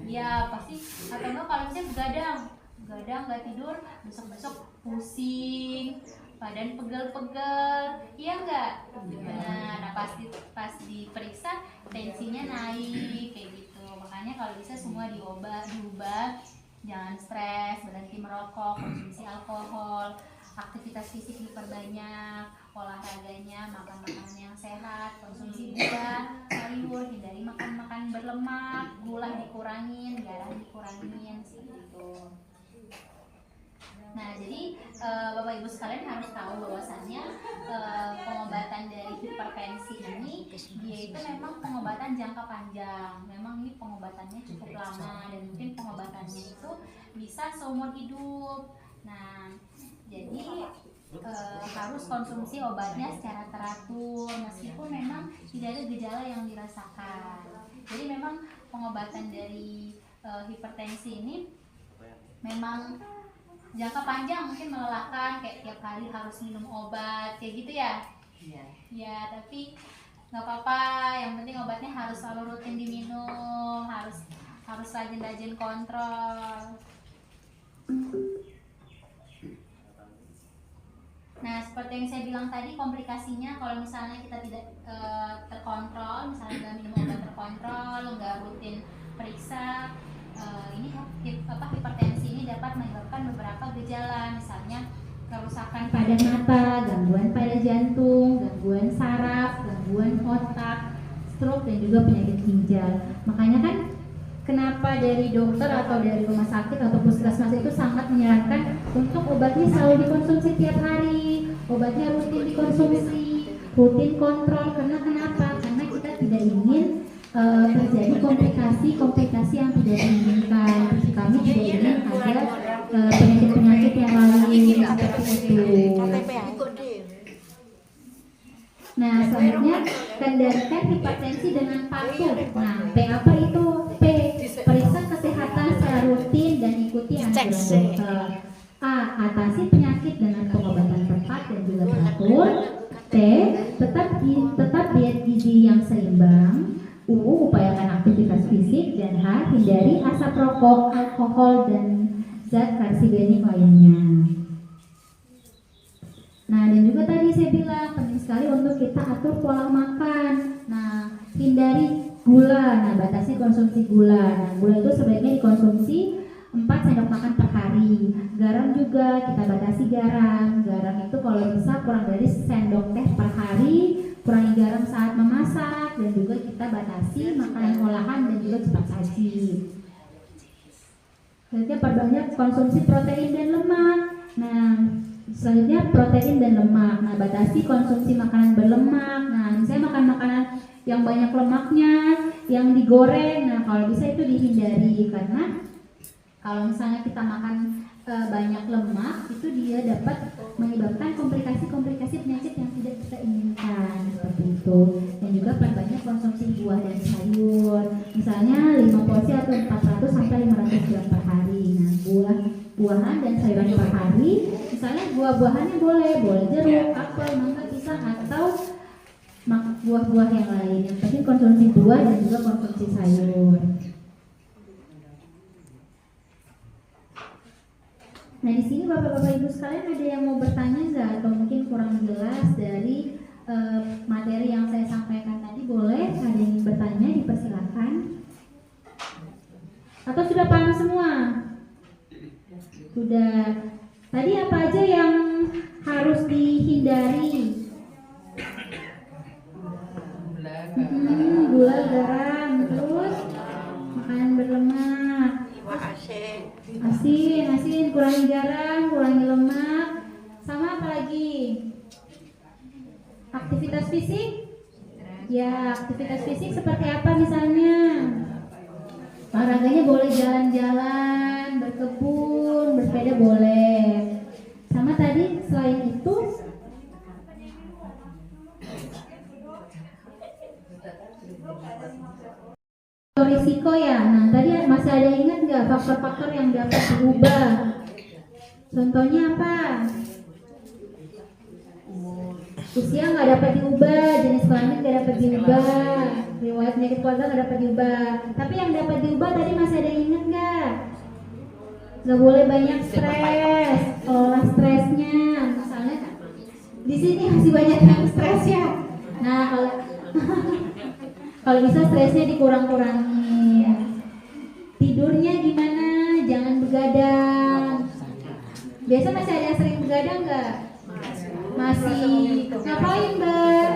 Ya pasti. Atau enggak kalau misalnya begadang nggak tidur, besok pusing, badan pegel-pegel, iya enggak? Nah, pas diperiksa tensinya naik kayak gitu. Makanya kalau bisa semua diubah, jangan stres, berhenti merokok, konsumsi alkohol, aktivitas fisik diperbanyak, olahraganya, makan makanan yang sehat, konsumsi buah, sayur, hindari makan berlemak, gula dikurangin, garam dikurangin, seperti itu. Nah, jadi Bapak Ibu sekalian harus tahu bahwasannya pengobatan dari hipertensi ini dia itu memang pengobatan jangka panjang. Memang ini pengobatannya cukup lama dan mungkin pengobatannya itu bisa seumur hidup. Nah, jadi harus konsumsi obatnya secara teratur meskipun memang tidak ada gejala yang dirasakan. Jadi memang pengobatan dari hipertensi ini memang jangka panjang, mungkin melelahkan, kayak tiap hari harus minum obat kayak gitu ya. Ya, tapi nggak apa-apa, yang penting obatnya harus selalu rutin diminum, harus rajin-rajin kontrol. Nah, seperti yang saya bilang tadi, komplikasinya kalau misalnya kita tidak terkontrol, misalnya nggak minum obat terkontrol, nggak rutin periksa, ini hipertensi ini dapat menyebabkan beberapa gejala, misalnya kerusakan pada mata, gangguan pada jantung, gangguan saraf, gangguan otak, stroke, dan juga penyakit ginjal. Makanya kan kenapa dari dokter atau dari rumah sakit atau puskesmas itu sangat menyarankan untuk obatnya selalu dikonsumsi tiap hari, obatnya rutin dikonsumsi, rutin kontrol. Karena kenapa? Karena kita tidak ingin terjadi komplikasi yang tidak diinginkan. Kami tidak ingin ada penyakit-penyakit yang lain seperti itu. Nah, selanjutnya kendalikan hipertensi dengan patuh. Nah, P apa itu? P, periksa kesehatan secara rutin dan ikuti anjuran dokter. A, atasi penyakit dengan pengobatan tepat dan juga teratur. T, tetap diet gizi yang seimbang. U, upayakan aktivitas fisik. Dan H, hindari asap rokok, alkohol, dan zat karsigenik lainnya. Nah, dan juga tadi saya bilang penting sekali untuk kita atur pola makan. Nah, hindari gula. Nah, batasi konsumsi gula. Nah, gula itu sebaiknya dikonsumsi 4 sendok makan per hari. Garam juga kita batasi garam. Garam itu kalau bisa kurang dari sendok teh per hari. Kurangi garam saat memasak, dan juga kita batasi makanan olahan dan juga cepat saji. Selanjutnya perbanyak konsumsi protein dan lemak. Nah, selanjutnya protein dan lemak. Nah, batasi konsumsi makanan berlemak. Nah, misalnya makan makanan yang banyak lemaknya, yang digoreng. Nah, kalau bisa itu dihindari, karena kalau misalnya kita makan banyak lemak, itu dia dapat menyebabkan komplikasi-komplikasi penyakit yang tidak kita inginkan, seperti itu. Dan juga perbanyak konsumsi buah dan sayur. Misalnya 5 porsi atau 400 sampai 500 gram per hari. Nah, buahan dan sayuran per hari, misalnya buah-buahannya boleh jeruk, apel, mangga, pisang, atau buah-buah yang lain. Yang penting konsumsi buah dan juga konsumsi sayur. Nah, di sini Bapak-bapak Ibu sekalian ada yang mau bertanya nggak, atau mungkin kurang jelas dari materi yang saya sampaikan tadi? Boleh, ada yang ingin bertanya, dipersilakan. Atau sudah paham semua? Sudah. Tadi apa aja yang harus dihindari? Gula, garam, terus makanan berlemak, asin, kurangi garam, kurangi lemak, sama apa lagi? Aktivitas fisik? Ya, aktivitas fisik seperti apa misalnya? Olahraganya boleh jalan-jalan, berkebun, bersepeda boleh. Sama tadi selain itu risiko ya. Nah, tadi masih ada ingat nggak faktor-faktor yang dapat diubah? Contohnya apa? Usia nggak dapat diubah, jenis kelamin nggak dapat diubah, riwayat penyakit keluarga nggak dapat diubah. Tapi yang dapat diubah tadi masih ada yang ingat nggak? Nggak boleh banyak stres, olah stresnya. Misalnya di sini masih banyak yang stres ya. Nah, kalau bisa stresnya dikurang-kurangin. Tidurnya gimana? Jangan begadang. Biasa masih ada yang sering begadang nggak? Masih. Ngapain, Mbak?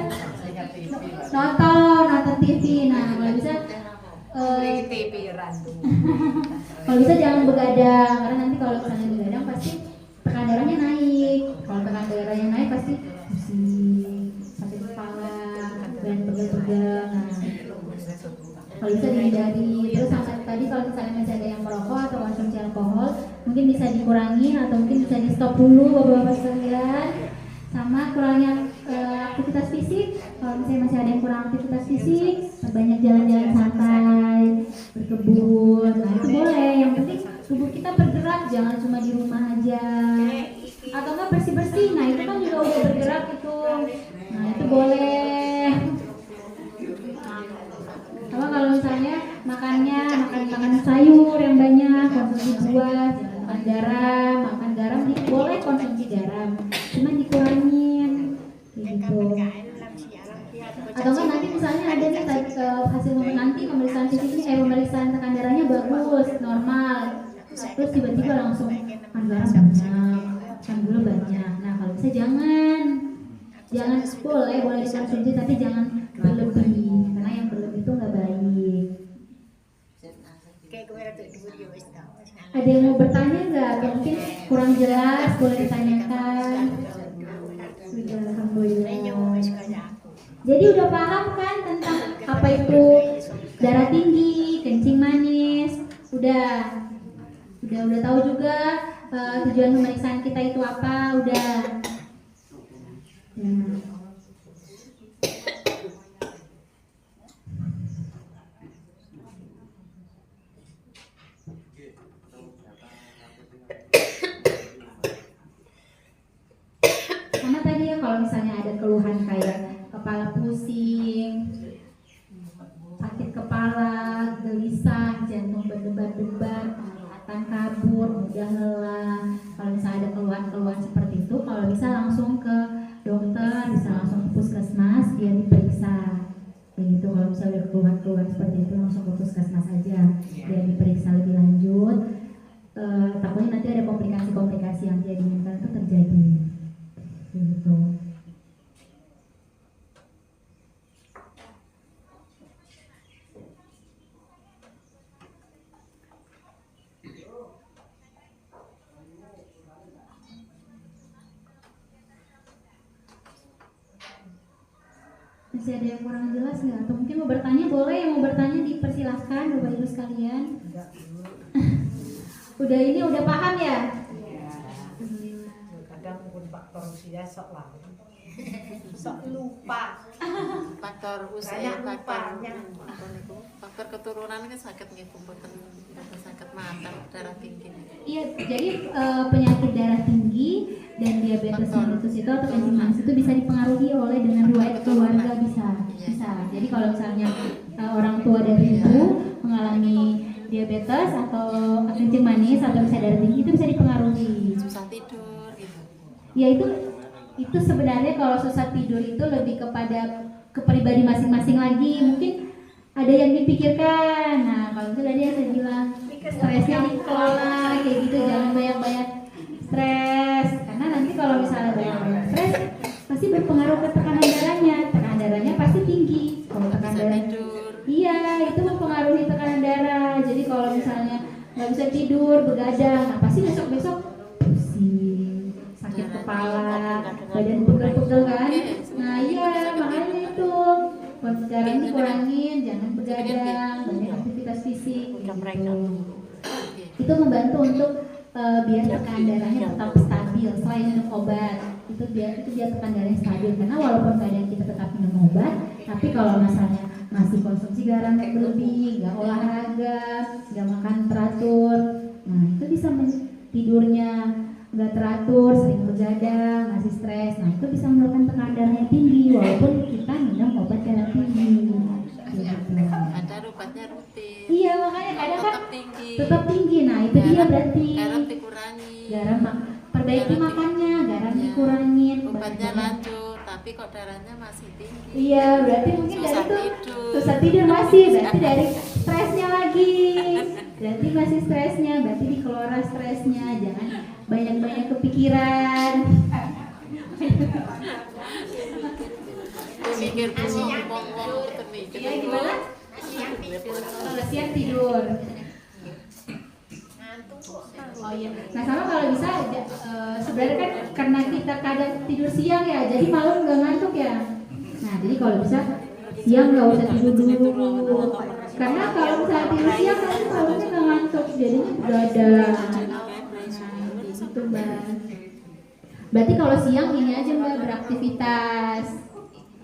Nonton TV. Nah, kalau bisa kalau bisa jangan begadang, karena nanti kalau misalnya begadang pasti tekanan darahnya naik. Kalau tekanan darahnya naik pasti pusing, sakit kepala, dan pegal-pegal. Nah, kalau bisa dihindari. Terus sama tadi kalau misalnya masih ada yang merokok atau konsumsi alkohol, mungkin bisa dikurangi atau mungkin bisa di stop dulu Bapak-bapak sekalian. Sama kurangnya aktivitas fisik. Kalau misalnya masih ada yang kurang aktivitas fisik, banyak jalan-jalan santai, berkebun. Nah, itu boleh. Yang penting tubuh kita bergerak, jangan cuma di rumah aja. Atau enggak bersih-bersih. Nah, itu kan juga udah bergerak itu. Nah, itu boleh. Sama kalau misalnya makan sayur yang banyak, konsumsi buah, jangan makan garam, boleh konsumsi garam, cuman dikurangin gitu. Atau enggak nanti misalnya ada nih hasil nanti pemeriksaan fisik ini, pemeriksaan tekanan darahnya bagus, normal, terus tiba-tiba langsung makan garam banyak, makan gula banyak. Nah, kalau bisa jangan boleh dikonsumsi, tapi jangan berlebih, karena yang berlebih itu nggak baik. Ada yang mau bertanya nggak? Atau mungkin kurang jelas, boleh ditanyakan. Sudah, alhamdulillah. Jadi udah paham kan tentang apa itu darah tinggi, kencing manis? Udah tahu juga tujuan pemeriksaan kita itu apa? Udah. Nah. Sama tadi ya, kalau misalnya ada keluhan kayak kepala pusing, sakit kepala, gelisah, jantung berdebar-debar, penglihatan kabur, mudah lelah. Kalau misalnya ada keluhan-keluhan seperti itu, kalau bisa langsung ke dokter, bisa langsung ke puskesmas, biar diperiksa. Begitu, kalau misalnya ada keluhan-keluhan seperti itu, langsung ke puskesmas aja, biar diperiksa lebih lanjut. Takutnya nanti ada komplikasi-komplikasi yang tidak diinginkan itu terjadi. Begitu. Masih ada yang kurang jelas nggak? Atau mungkin mau bertanya boleh, yang mau bertanya dipersilahkan Bapak Ibu sekalian. Udah paham ya? Kadang pun faktor usia sok lupa. faktor usia, faktor keturunan ini sakit nggih mboten sakit mata darah tinggi. Iya, jadi penyakit darah tinggi dan diabetes mellitus itu atau kencing manis itu bisa dipengaruhi oleh dengan riwayat keluarga bisa. Jadi kalau misalnya orang tua dari ibu mengalami diabetes atau kencing manis atau bisa darah tinggi itu bisa dipengaruhi. Susah tidur gitu. Ya itu sebenarnya kalau susah tidur itu lebih kepada kepribadi masing-masing lagi. Mungkin ada yang dipikirkan. Nah, kalau itu tadi yang saya bilang stresnya dikelola kayak gitu, jangan banyak-banyak stres. Karena nanti kalau misalnya banyak-banyak stres pasti berpengaruh ke tekanan darahnya. Tekanan darahnya pasti tinggi. Kalau tekanan darah iya, itu mempengaruhi tekanan darah. Jadi kalau misalnya nggak bisa tidur, begadang, nah pasti besok-besok pusing, sakit kepala, badan pegel-pegel kan. Nah iya, makanya itu sekarang dikurangin, jangan begadang, banyak aktivitas fisik gitu. Itu membantu untuk biar tekanan darahnya tetap stabil selain minum obat. Itu biar tekanan darahnya stabil, karena walaupun keadaan kita tetap minum obat, tapi kalau misalnya masih konsumsi garam yang berlebih, nggak olahraga, nggak makan teratur, nah itu bisa tidurnya nggak teratur, sering begadang, masih stres, nah itu bisa menyebabkan tekanan darahnya tinggi walaupun kita minum obat darah tinggi. Gitu. Ada obatnya rutin. Iya, makanya kadang kan tetap tinggi. Nah itu dia berarti garam dikurangi. Perbaiki makannya, garam dikurangin. Obatnya lanjut, tapi kok darahnya masih tinggi. Iya, berarti mungkin susah dari itu tidur. susah tidur masih, berarti dari stresnya lagi. Berarti masih stresnya, berarti dikelola stresnya, jangan banyak-banyak kepikiran. Mikir ngomong mikir. Iya gimana? Siang tidur. Oh iya. Nah sama kalau bisa sebenarnya kan karena kita kadang tidur siang ya, jadi malam nggak ngantuk ya. Nah jadi kalau bisa siang nggak usah tidur dulu. Karena kalau misalnya tidur siang nanti malamnya nggak ngantuk, jadinya begadang. Itu mbak. Berarti kalau siang ini aja mbak beraktivitas,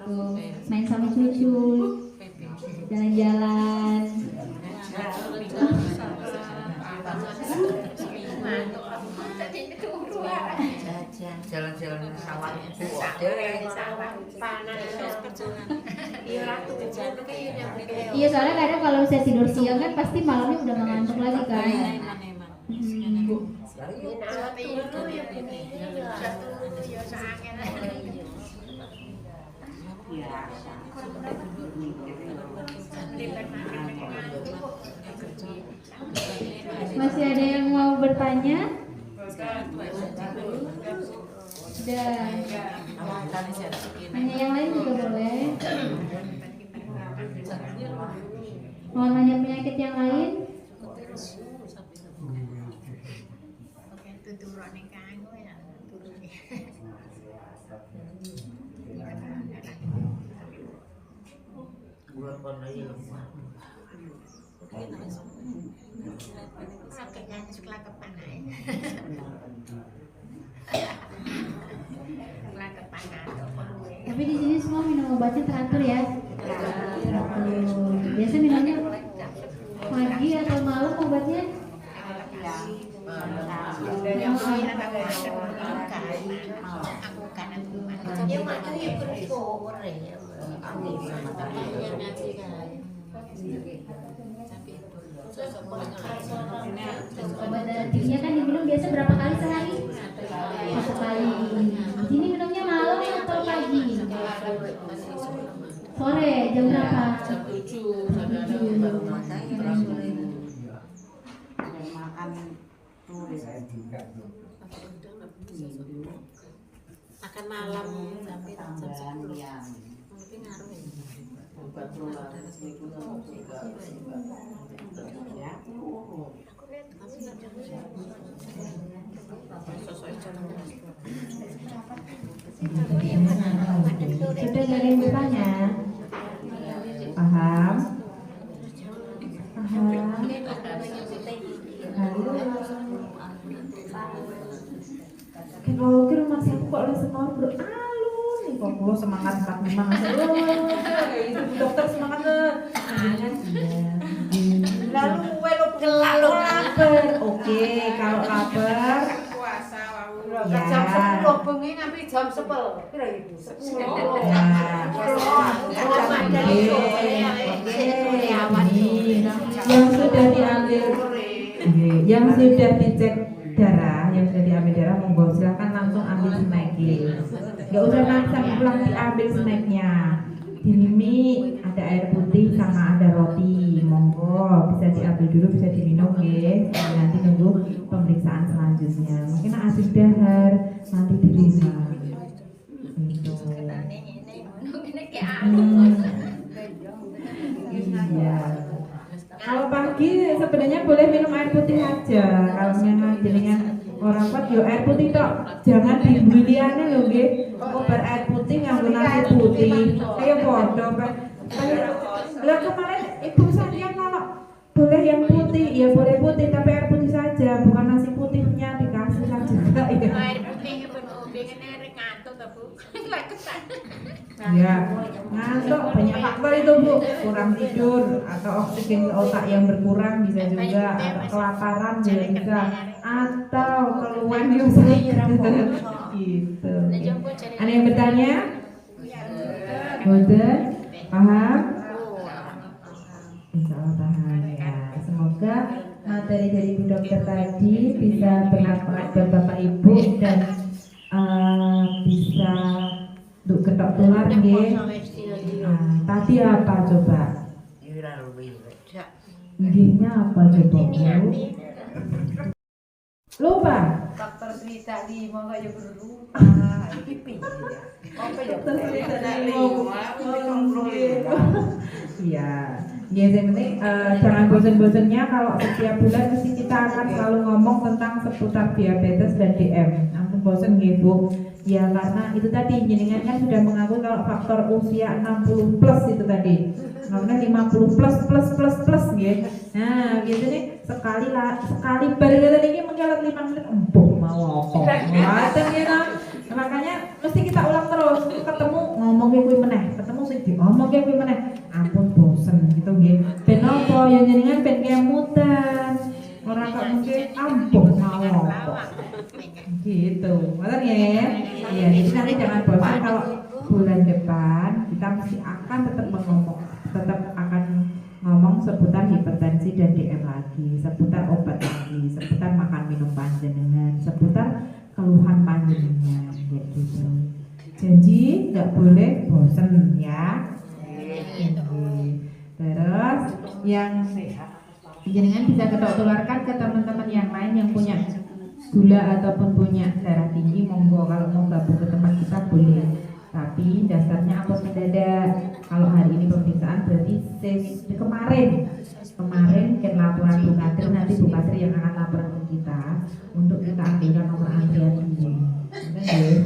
tuh, main sama cucu, jalan-jalan. Jalan-jalan ke sawah iya soalnya kadang kalau saya tidur siang kan pasti malamnya udah ngantuk lagi kan. Masih ada yang mau bertanya? Sudah. Nanya yang lain juga boleh. Mau nanya penyakit yang lain? Tapi di sini semua minum obatnya teratur ya. Teratur. Biasa minumnya pagi atau malam obatnya? Obat darah tingginya kan diminum biasa berapa kali sehari? Satu kali. Di sini minumnya malam atau pagi? Sore jam berapa? Jam 7. Akan malam sampai jam 10. Mungkin ngaruh ya. Sudah dari bertanya? Paham? Kalau ke rumah saya kok langsung mau beralun nih kok semangat sekitar 45 itu Bu Dokter semangat kan. Lalu kue lo Kalau lapar, oke, kalau lapar puasa wau. Ya. jam 10 bengi ngambil jam 10. Kira ibu 10. Nah, yang sudah diambil, yang sudah dicek darah, yang sudah diambil darah, monggo silakan langsung ambil snacknya. Gak usah nanti pulang diambil snacknya. Di Mimi ada air putih sama ada roti, monggo bisa diambil dulu, bisa diminum ya. Nanti nunggu pemeriksaan selanjutnya. Mungkin asik dahar nanti diterima. Gitu. Iya. Kalau pagi sebenarnya boleh minum air putih aja. Kalau memang jenengan orang kuat yo air putih tok. Jangan dibuliane lho nggih. Obat air putih nganggo nasi putih. Ayo podo kan. Lah kemarin Ibu saya kalau boleh yang putih, ya boleh putih tapi air putih saja, bukan nasi putihnya dikasih juga ya. Air putih pun pengen air ngantuk ta Bu. Laketan. Ya, ngantuk banyak faktor itu Bu, kurang tidur atau oksigen ke otak yang berkurang bisa juga, atau kelaparan juga bisa, atau keluhan yang sakit gitu. Ada yang bertanya? Boten? Paham? Insya Allah paham ya. Semoga materi dari Bu Dokter tadi bisa bermanfaat buat Bapak Ibu dan bisa untuk ketok tular nggih. Tadi apa coba? Nggihnya apa coba Bu? Lupa. Faktor cerita 5 kok ya berlupa. Iki piye ya? Apa ya? Iya. Ya, yang penting jangan bosan-bosannya kalau setiap bulan mesti kita akan selalu ngomong tentang seputar diabetes dan DM. Ampun bosan nggih Bu. Ya karena itu tadi jenengan kan sudah mengaku kalau faktor usia 60 plus itu tadi. Namanya 50 plus nggih. Nah, biasanya sekali baru ini menggelar 5 menit empuk mau apa. Ngoten ya kan. Makanya mesti kita ulang terus. Ketemu ngomongnya kuwi meneh, ketemu sing diomongke kuwi meneh. Ampun bosen gitu nggih. Ben apa ya jenengan ben kemutan. Ora kok mungkin ampun mau apa. Gitu. Ngoten ya. Iya, jadi nanti jangan bosan kalau bulan depan kita mesti akan tetap akan ngomong seputar hipertensi dan DM lagi, seputar obat lagi, seputar makan minum panjenengan, seputar keluhan panjenengan gitu. Janji nggak boleh bosen ya. Terus yang jenengan bisa ketok tularkan ke teman-teman yang lain yang punya gula ataupun punya darah tinggi, monggo kalau mau gabung ke tempat kita boleh. Tapi dasarnya apos mendadak. Kalau hari ini pemeriksaan berarti kemarin ke laporan Bu Kadir, nanti Bu Kadir yang akan laporan ke kita untuk kita ambilkan nomor antrian ini.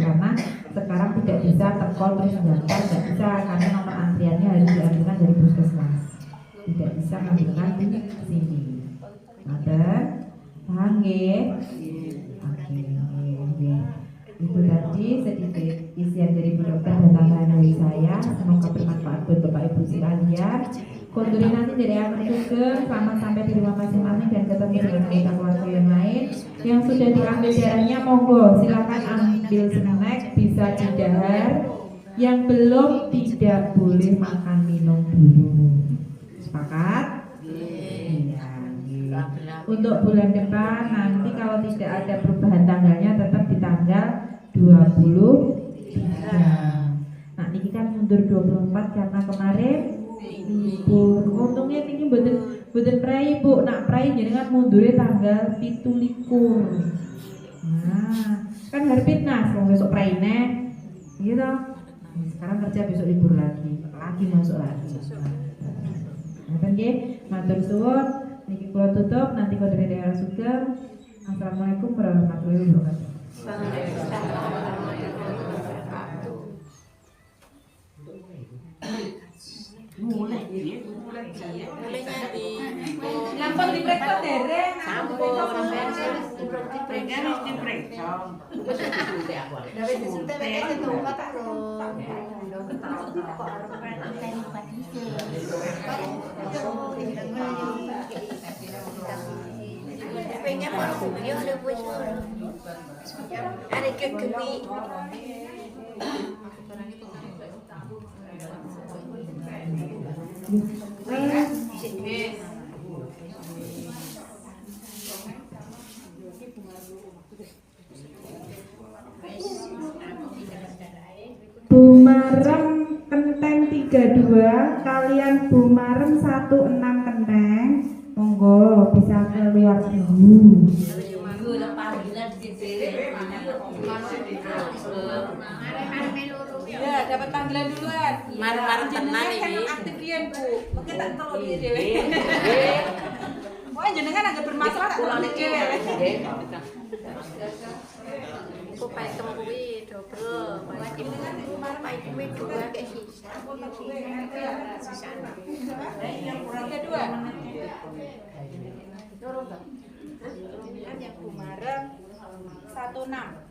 Karena sekarang tidak bisa tekol terus daftar, tidak bisa karena nomor antriannya harus diambilkan dari puskesmas. Tidak bisa mengambilkan di sini. Ada paham nggih? Oke. Itu tadi sedikit isian dari Bu Dokter dan tambahan dari saya. Semoga bermanfaat buat Bapak Ibu sekalian. Konduri nanti dari anak juga selamat sampai di rumah masing-masing dan ketemu dengan anggota keluarga yang lain. Yang sudah diambil darahnya monggo silakan ambil snack, bisa didahar. Yang belum tidak boleh makan minum dulu. Sepakat? Iya. Untuk bulan depan nanti kalau tidak ada perubahan tanggalnya tetap di tanggal 23. Nah ini kan mundur 24 karena kemarin libur. Untungnya ini mboten prei Bu. Nak prei jenengan mundure tanggal 17. Nah, kan hari Fitnas wong besok preine. Gitu. Sekarang kerja besok libur lagi masuk lagi. Ngoten nggih, matur suwun. Niki kula tutup, nanti kalau dari daerah Sugeng. Assalamualaikum warahmatullahi wabarakatuh. Mulai nyari. Lampun diperiksa dereng. Sampun diperiksa harus diperiksa. Wis disuntik aku. Dari disuntik nek itu kata Pengen baru dia ada voice ada kegemi. Bumarem Kenteng 32 kalian Bumarem 16 Kenteng, monggo bisa keluar dulu. Ya, dapat panggilan duluan. Marah-marah tenan Jenengan ini. kan aktif riyen, Bu. Mungkin tak tahu dia dhewe. Pokoknya jenengan agak bermasalah tak tahu dia dhewe. Aku pakai kemui double, wajib pakai kemui dua kayak sisa. Ada dua. Yang Bumarem 16.